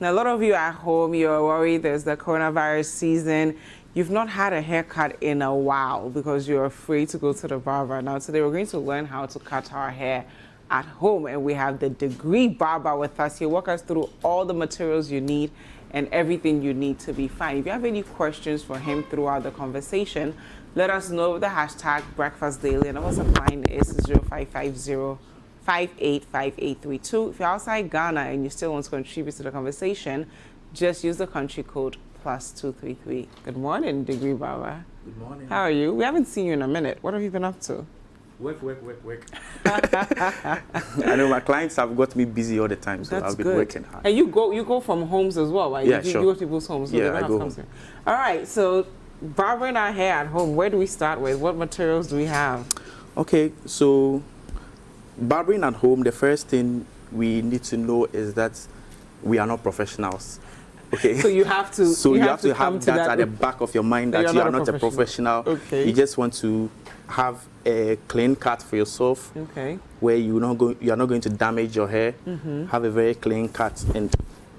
Now, a lot of you at home, you're worried there's the coronavirus season. You've not had a haircut in a while because you're afraid to go to the barber. Now, today we're going to learn how to cut our hair at home, and we have the Degree Barber with us. He'll walk us through all the materials you need and everything you need to be fine. If you have any questions for him throughout the conversation, let us know with the hashtag BreakfastDaily, and our line is 0550-585832. If you're outside Ghana and you still want to contribute to the conversation, just use the country code +233. Good morning, Degree Barber. Good morning. How are you? We haven't seen you in a minute. What have you been up to? Work. I know my clients have got me busy all the time, so That's I've been good. working hard. And you go from homes as well, right? Yeah, you sure. go to people's homes. So Yeah, they don't I have go to come home. to- All right, so barbering our hair at home, where do we start with? What materials do we have? Okay, so barbering at home, the first thing we need to know is that we are not professionals. Okay. So you have to. So you have to come have to that at the back of your mind that you are not a professional. Okay. You just want to have a clean cut for yourself. Okay. Where you are not going to damage your hair. Have a very clean cut, and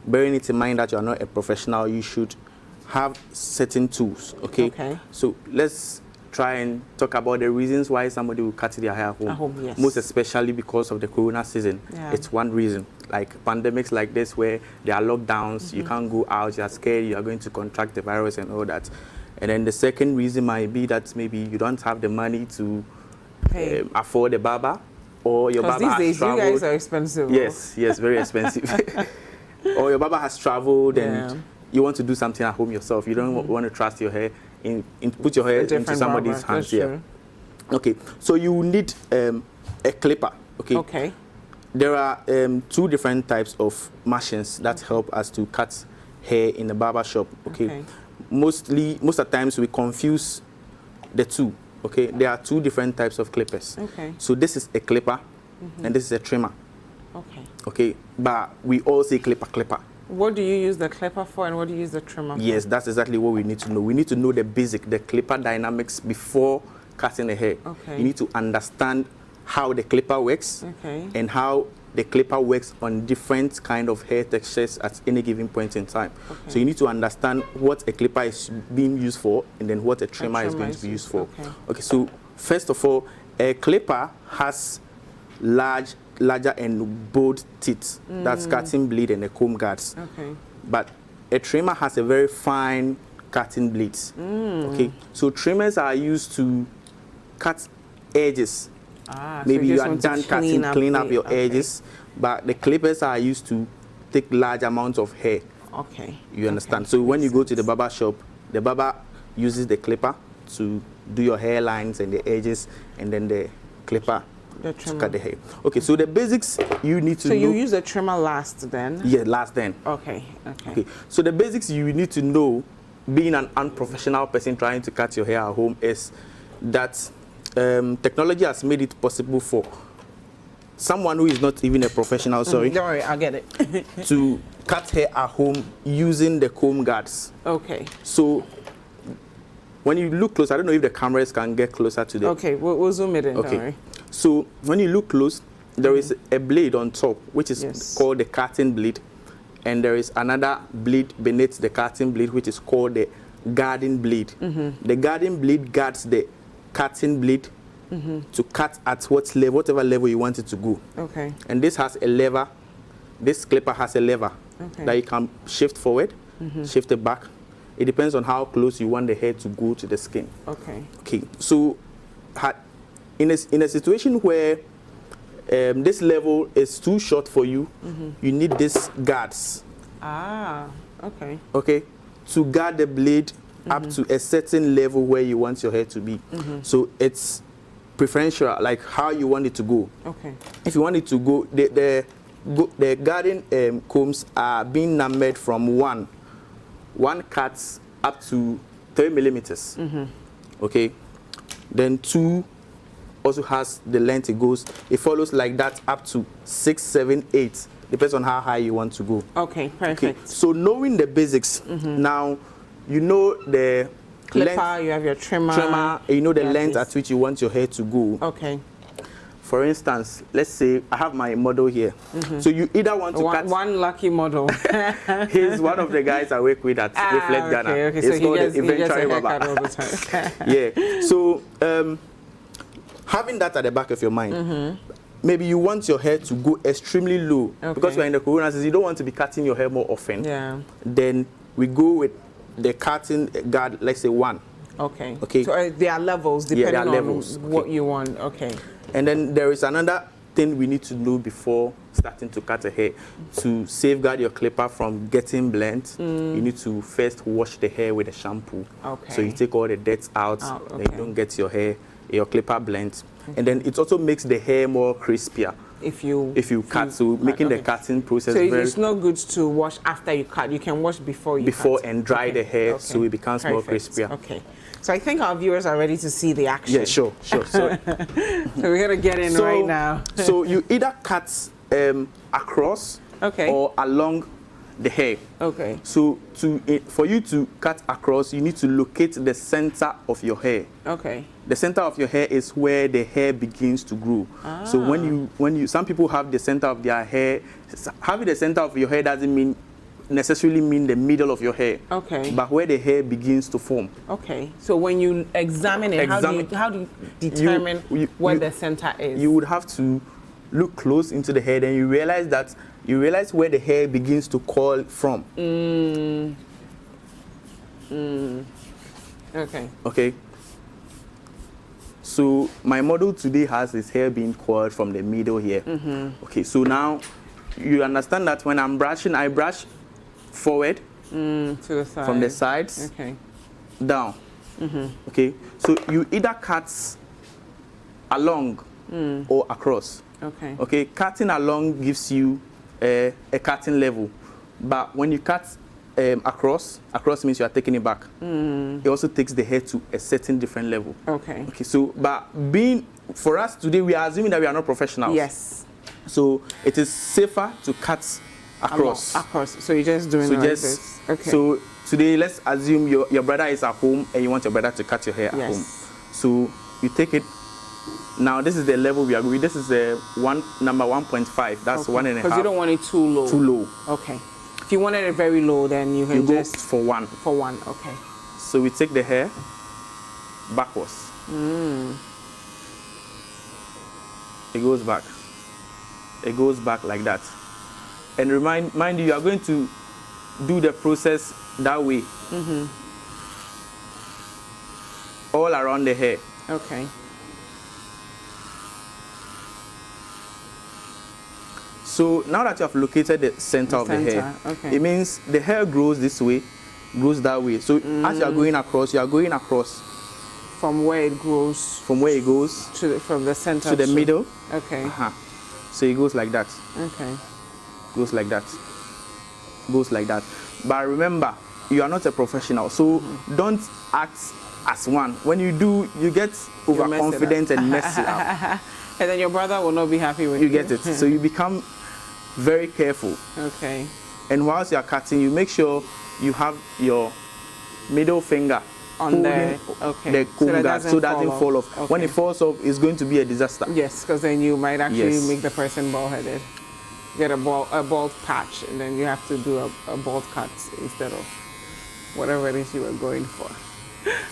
bearing it in mind that you are not a professional, you should have certain tools. Okay. Okay. So let's try and talk about the reasons why somebody will cut their hair at home. At home, yes. Most especially because of the corona season. Yeah. It's one reason. Like pandemics like this where there are lockdowns, you can't go out, you're scared, you are going to contract the virus and all that. And then the second reason might be that maybe you don't have the money to afford a barber, or your barber has has traveled. You guys are expensive. Yes, very expensive. Or your barber has traveled and you want to do something at home yourself. You don't want to trust your hair, put your hair into somebody's hands here. Okay, so you need a clipper. Okay. There are two different types of machines that help us to cut hair in the barber shop. Okay. Most of the times we confuse the two. Okay, there are two different types of clippers. Okay. So this is a clipper, and this is a trimmer. Okay. Okay, but we all say clipper. What do you use the clipper for, and what do you use the trimmer for? Yes, that's exactly what we need to know. We need to know the clipper dynamics before cutting the hair. Okay. You need to understand how the clipper works, and how the clipper works on different kind of hair textures at any given point in time. Okay. So you need to understand what a clipper is being used for, and then what a trimmer is going to be used for. Okay, so first of all, a clipper has larger and bold teeth. That's cutting blade and a comb guards. Okay. But a trimmer has a very fine cutting blades. Okay, so trimmers are used to cut edges. Maybe you are done cutting, clean up your edges, but the clippers are used to take large amounts of hair. Okay. You understand? So when you go to the barber shop, the barber uses the clipper to do your hairlines and the edges, and then the clipper to cut the hair. Okay, so the basics you need to know. So you use the trimmer last then? Yeah, last then. Okay. So the basics you need to know, being an unprofessional person trying to cut your hair at home, is that technology has made it possible for someone who is not even a professional, don't worry, I'll get it, to cut hair at home using the comb guards. Okay. So when you look close, I don't know if the cameras can get closer to the... Okay, we'll zoom it in, don't worry. So when you look close, there is a blade on top, which is called the cutting blade. And there is another blade beneath the cutting blade, which is called the guarding blade. The guarding blade guards the cutting blade to cut at whatever level you want it to go. Okay. And this has a lever. This clipper has a lever that you can shift forward, shift it back. It depends on how close you want the hair to go to the skin. Okay. Okay. So, in a situation where this level is too short for you, you need these guards. Okay. Okay. To guard the blade up to a certain level where you want your hair to be. So it's preferential, like how you want it to go. Okay. If you want it to go, the guarding combs are being numbered from one cuts up to 3 millimeters. Okay. Then 2 also has the length it goes. It follows like that up to 6, 7, 8. Depends on how high you want to go. Okay, perfect. Okay. So knowing the basics, now you know the clipper, length, you have your trimmer, you know the length at which you want your hair to go. Okay. for instance, let's say I have my model here. So you either want to cut... One lucky model. He's one of the guys I work with at Reflect Ghana. Okay. It's So called he gets a Barber. haircut all the time. Yeah. So having that at the back of your mind, maybe you want your hair to go extremely low. Because you're in the corona season, you don't want to be cutting your hair more often. Yeah. Then we go with the cutting guard, let's say 1. Okay. Okay. So there are levels depending there are levels. on what you want. Okay. And then there is another thing we need to know before starting to cut a hair. To safeguard your clipper from getting bent, you need to first wash the hair with a shampoo. Okay. So you take all the dirt out, okay. then you don't get your clipper blent. And then it also makes the hair more crispier. If you cut, making the cutting process so it's not good to wash after you cut. You can wash before you cut. And dry the hair so it becomes more crispier. Okay. So I think our viewers are ready to see the action. Yeah, sure. So we're gonna get in right now. So you either cut across or along the hair. Okay. So for you to cut across, you need to locate the center of your hair. Okay. The center of your hair is where the hair begins to grow. So when you some people have the center of their hair, having the center of your hair doesn't necessarily mean the middle of your hair. Okay. But where the hair begins to form. Okay. So when you examine it, how do you determine where the center is? You would have to look close into the hair, and you realize where the hair begins to curl from. Okay. Okay. So my model today has his hair being curled from the middle here. Okay. So now you understand that when I'm brushing, I brush forward to the side. From the sides down. Okay. So you either cut along or across. Okay. Okay. Cutting along gives you a cutting level, but when you cut across means you are taking it back. It also takes the hair to a certain different level. Okay. Okay. So, but for us today, we are assuming that we are not professionals. Yes. So it is safer to cut across. Across. So you're just doing it like this. Okay. So today, let's assume your brother is at home and you want your brother to cut your hair at home. So you take it. Now this is the level we are going. This is number 1.5. That's 1.5. Because you don't want it too low. Too low. Okay. If you wanted it very low, then you can just go for 1. For 1. Okay. So we take the hair backwards. It goes back. It goes back like that. And mind you are going to do the process that way. All around the hair. Okay. So now that you have located the center of the hair, it means the hair grows this way, grows that way. So as you are going across. From where it grows. From where it goes. From the center. To the middle. Okay. So it goes like that. Okay. Goes like that. Goes like that. But remember, you are not a professional, so don't act as one. When you do, you get overconfident and mess it up. And then your brother will not be happy with you. You get it. So you become very careful. Okay. And whilst you are cutting, you make sure you have your middle finger on the comb guard so that doesn't fall off. Okay. When it falls off, it's going to be a disaster. Yes, because then you might actually make the person bald-headed. Get a bald patch, and then you have to do a bald cut instead of whatever it is you were going for.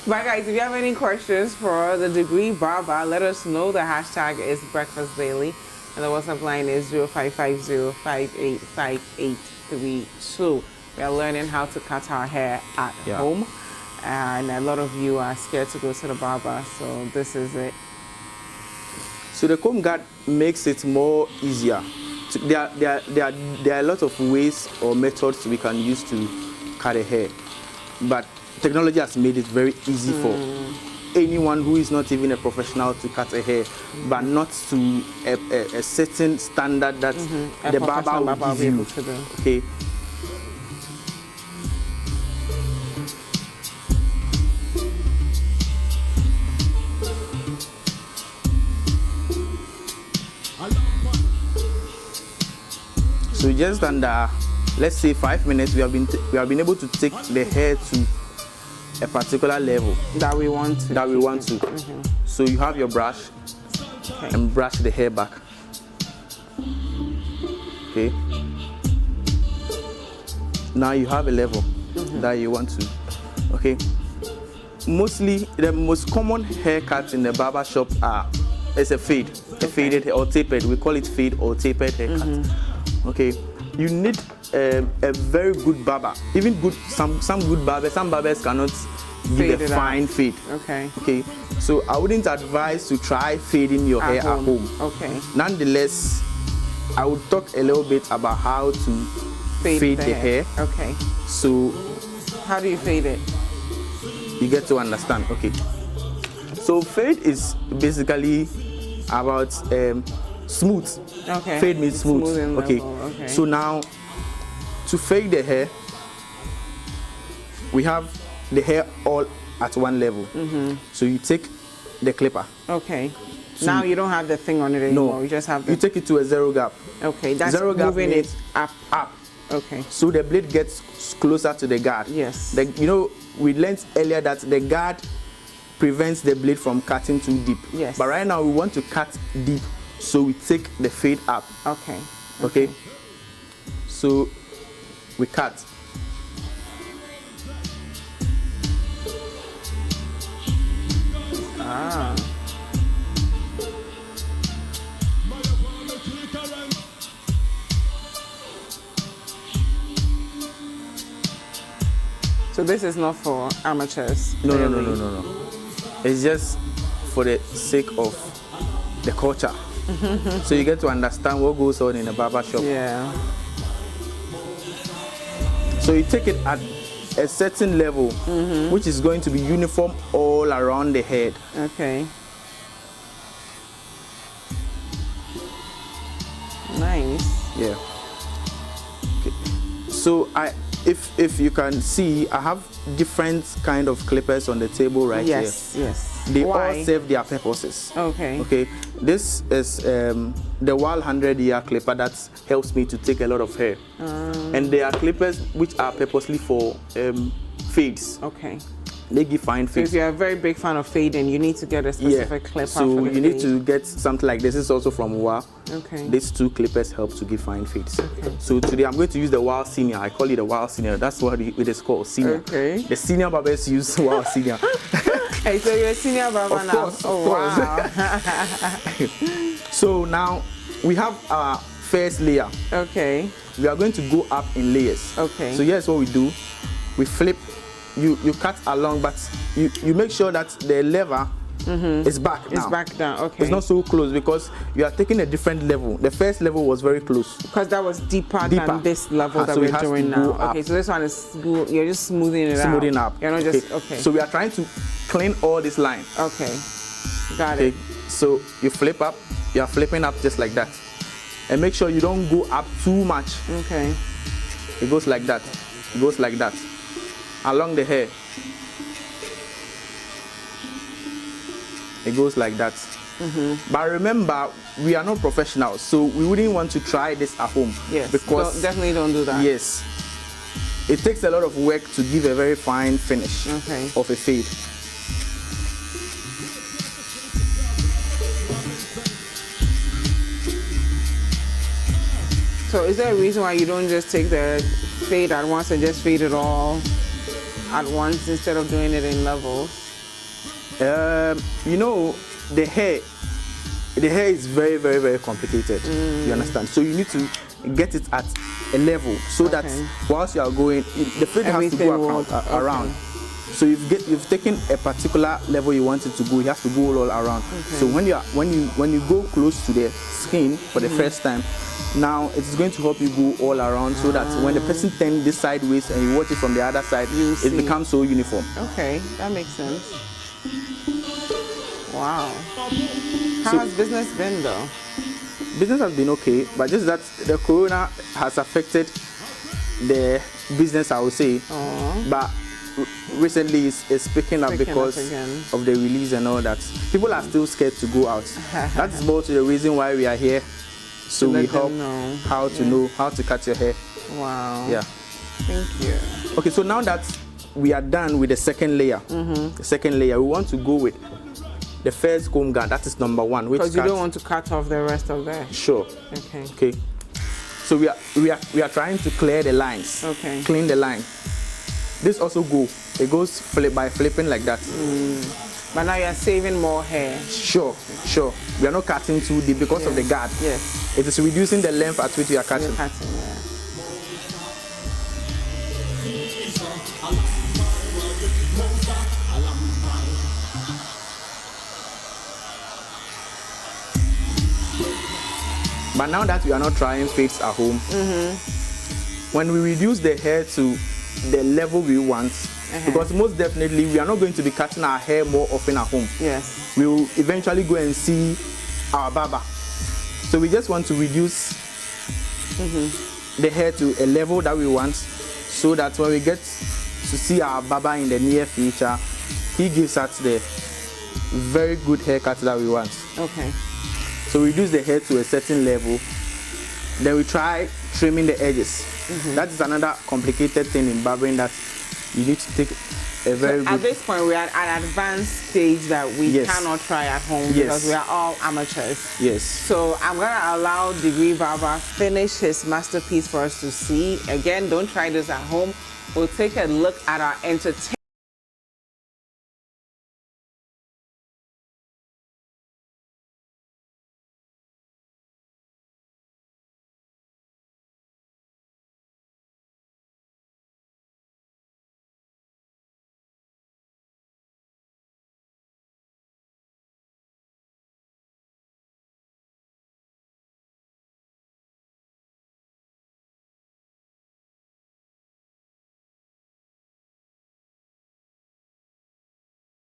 But guys, if you have any questions for the Degree Barber, let us know. The hashtag is Breakfast Daily, and the WhatsApp line is 0550-585832. We are learning how to cut our hair at home, and a lot of you are scared to go to the barber, so this is it. So the comb guard makes it more easier. There are a lot of ways or methods we can use to cut a hair, but technology has made it very easy for anyone who is not even a professional to cut a hair, but not to a certain standard that the barber will give you. Okay. So just under, let's say 5 minutes, we have been able to take the hair to a particular level that we want to. So you have your brush, and brush the hair back. Okay. Now you have a level that you want to. Okay. Mostly, the most common haircuts in the barber shop is a fade, a faded or tapered. We call it fade or tapered haircut. Okay. You need a very good barber. Even some good barbers. Some barbers cannot give a fine fade. Okay. Okay. So I wouldn't advise to try fading your hair at home. Okay. Nonetheless, I would talk a little bit about how to fade the hair. Okay. So, how do you fade it? You get to understand. Okay. So fade is basically about smooth. Okay. Fade means smooth. Okay. Okay. So now, to fade the hair, we have the hair all at one level. So you take the clipper. Okay. So now you don't have the thing on it anymore. No, you just have the... You take it to a zero gap. Okay, that's zero gap moving it up. Okay. So the blade gets closer to the guard. Yes. You know, we learned earlier that the guard prevents the blade from cutting too deep. Yes. But right now we want to cut deep, so we take the fade up. Okay. Okay. So we cut. Ah. So this is not for amateurs? No. It's just for the sake of the culture. So you get to understand what goes on in a barber shop. Yeah. So you take it at a certain level, which is going to be uniform all around the head. Okay. Nice. Yeah. Okay. So if you can see, I have different kind of clippers on the table right here. Yes. They all serve their purposes. Okay. Okay. This is the Wild 100-year clipper that helps me to take a lot of hair. And there are clippers which are purposely for fades. Okay. They give fine fades. So if you're a very big fan of fading, you need to get a specific clipper so for the you need fade. to get something like this. This is also from WA. Okay. These two clippers help to give fine fades. Okay. So today I'm going to use the Wild Senior. I call it the Wild Senior. That's what it is called, Senior. Okay. The senior barbers use Wild Senior. Hey, so you're a senior barber Of now? course, oh, wow. So now we have our first layer. Okay. We are going to go up in layers. Okay. So here's what we do. We flip. You cut along, but you make sure that the lever is back now. It's back down, okay. It's not so close because you are taking a different level. The first level was very close. Because that was deeper than this level that so we're doing now. Up. Okay, so this one is, you're just smoothing it out. Smoothing up. You're not just, okay. So we are trying to clean all this line. Okay, got it. So you flip up, you are flipping up just like that. And make sure you don't go up too much. Okay. It goes like that. It goes like that. Along the hair. It goes like that. But remember, we are not professionals, so we wouldn't want to try this at home. Yes, because definitely don't do that. Yes. It takes a lot of work to give a very fine finish of a fade. So is there a reason why you don't just take the fade at once and just fade it all at once instead of doing it in levels? You know, the hair is very, very, very complicated. You understand? So you need to get it at a level so that whilst you are going, the fade has to go around. So you've taken a particular level you want it to go. You have to go all around. So when you go close to the skin for the first time, now it's going to help you go all around so that when the person turns this sideways and you watch it from the other side, it becomes so uniform. Okay, that makes sense. Wow. How has business been though? Business has been okay, but just that the corona has affected the business, I would say. But recently it's picking up because of the release and all that. People are still scared to go out. That's both the reason why we are here. So we help how to know how to cut your hair. Wow. Yeah. Thank you. Okay, so now that we are done with the second layer, we want to go with the first comb guard, that is number 1. Because you don't want to cut off the rest of that. Sure. Okay. Okay. So we are trying to clear the lines. Okay. Clean the line. This also it goes by flipping like that. But now you're saving more hair. Sure. We are not cutting too deep because of the guard. Yes. It is reducing the length at which we are cutting. But now that we are not trying fades at home, when we reduce the hair to the level we want, because most definitely we are not going to be cutting our hair more often at home. Yes. We will eventually go and see our barber. So we just want to reduce the hair to a level that we want, so that when we get to see our barber in the near future, he gives us the very good haircut that we want. Okay. So we reduce the hair to a certain level. Then we try trimming the edges. That is another complicated thing in barbering that you need to take a very good... At this point, we are at an advanced stage that we cannot try at home because we are all amateurs. Yes. So I'm going to allow Degree Barber finish his masterpiece for us to see. Again, don't try this at home. We'll take a look at our entertainment